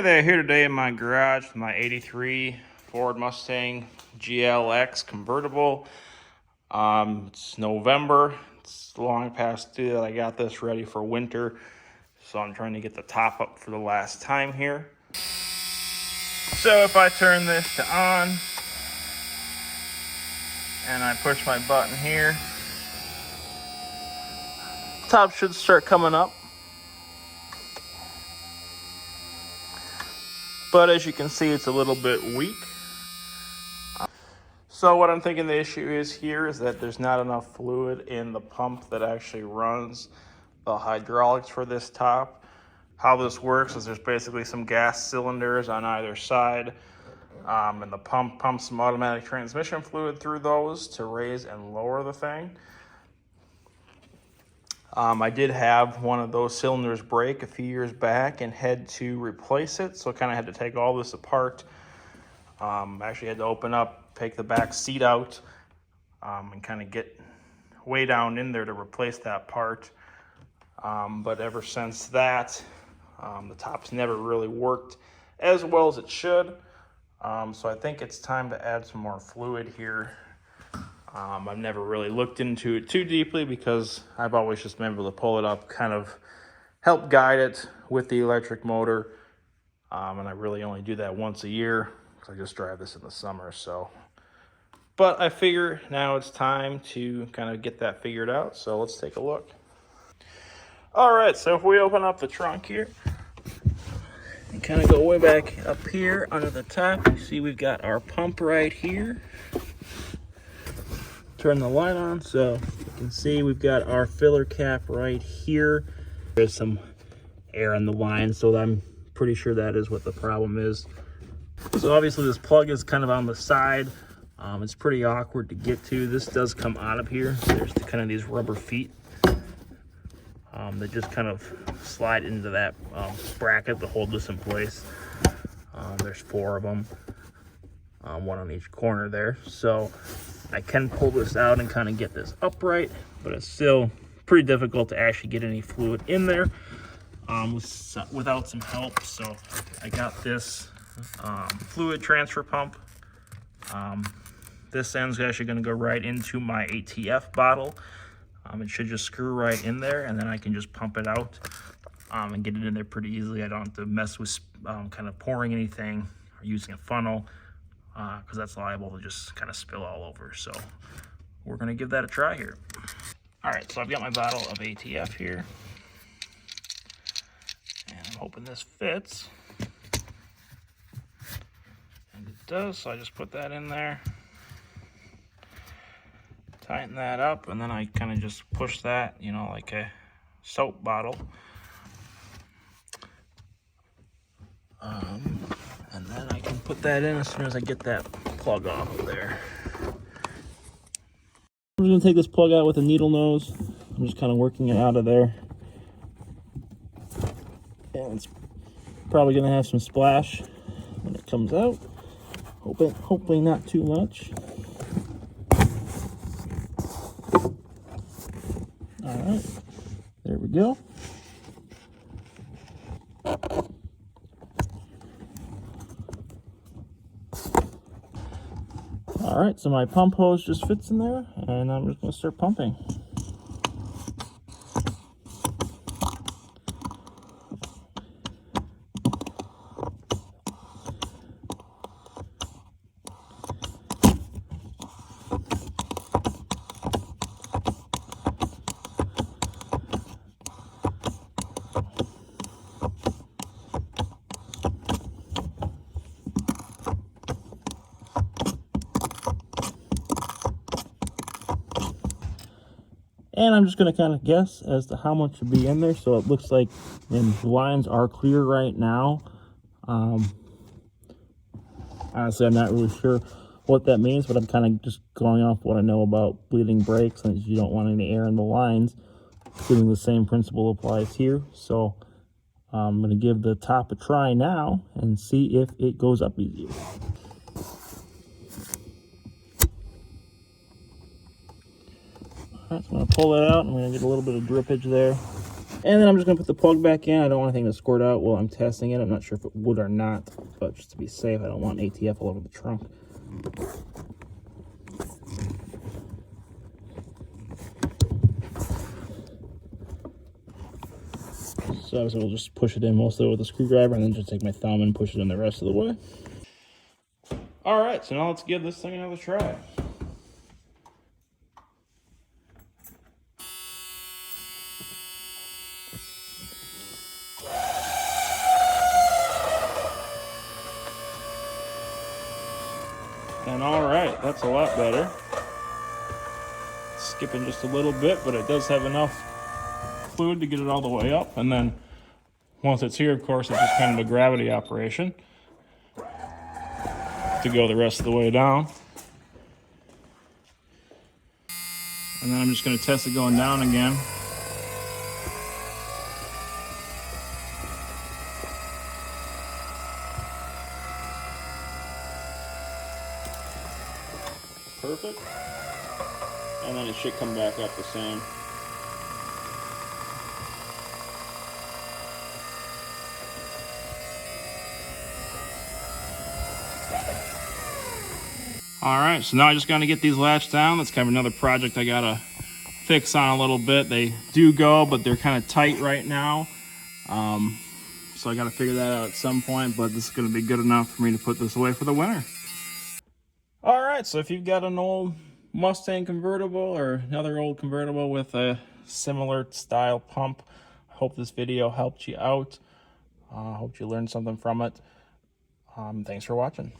there, here today in my garage with my 83 Ford Mustang GLX convertible. It's November. It's long past due that I got this ready for winter. So I'm trying to get the top up for the last time here. So if I turn this to on and I push my button here, top should start coming up. But as you can see, it's a little bit weak. So what I'm thinking the issue is here is that there's not enough fluid in the pump that actually runs the hydraulics for this top. How this works is there's basically some gas cylinders on either side, and the pump pumps some automatic transmission fluid through those to raise and lower the thing. I did have one of those cylinders break a few years back and had to replace it, so I kind of had to take all this apart. Actually had to open up, take the back seat out, and kind of get way down in there to replace that part. But ever since that, the top's never really worked as well as it should. So I think it's time to add some more fluid here. I've never really looked into it too deeply because I've always just been able to pull it up, kind of help guide it with the electric motor. And I really only do that once a year because I just drive this in the summer. But I figure now it's time to kind of get that figured out. So let's take a look. All right, so if we open up the trunk here and kind of go way back up here under the top, you see we've got our pump right here. Turn the light on so you can see we've got our filler cap right here. There's some air in the line, so I'm pretty sure that is what the problem is. So obviously this plug is kind of on the side. It's pretty awkward to get to. This does come out of here. There's kind of these rubber feet that just kind of slide into that bracket to hold this in place. There's 4 of them, one on each corner there. So I can pull this out and kind of get this upright, but it's still pretty difficult to actually get any fluid in there without some help. So I got this fluid transfer pump. This end's actually going to go right into my ATF bottle. It should just screw right in there, and then I can just pump it out and get it in there pretty easily. I don't have to mess with kind of pouring anything or using a funnel, because that's liable to just kind of spill all over. So we're going to give that a try here. All right, so I've got my bottle of ATF here, and I'm hoping this fits. And it does, so I just put that in there, tighten that up, and then I kind of just push that, you know, like a soap bottle. And then I can put that in as soon as I get that plug off of there. I'm just going to take this plug out with a needle nose. I'm just kind of working it out of there. And it's probably going to have some splash when it comes out. Hopefully not too much. All right, there we go. All right, so my pump hose just fits in there, and I'm just going to start pumping. And I'm just going to kind of guess as to how much should be in there. So it looks like the lines are clear right now. Honestly, I'm not really sure what that means, but I'm kind of just going off what I know about bleeding brakes, and you don't want any air in the lines. Assuming the same principle applies here. So I'm going to give the top a try now and see if it goes up easier. Alright, so I'm going to pull that out. I'm going to get a little bit of drippage there. And then I'm just going to put the plug back in. I don't want anything to squirt out while I'm testing it. I'm not sure if it would or not, but just to be safe, I don't want ATF all over the trunk. So obviously we'll just push it in mostly with a screwdriver and then just take my thumb and push it in the rest of the way. All right, so now let's give this thing another try. And all right, that's a lot better. Skipping just a little bit, but it does have enough fluid to get it all the way up. And then once it's here, of course, it's just kind of a gravity operation to go the rest of the way down. And then I'm just going to test it going down again. Perfect. And then it should come back up the same. All right, so now I just got to get these latched down. That's kind of another project I got to fix on a little bit. They do go, but they're kind of tight right now. So I got to figure that out at some point, but this is going to be good enough for me to put this away for the winter. All right, so if you've got an old Mustang convertible or another old convertible with a similar style pump, I hope this video helped you out. I hope you learned something from it. Thanks for watching.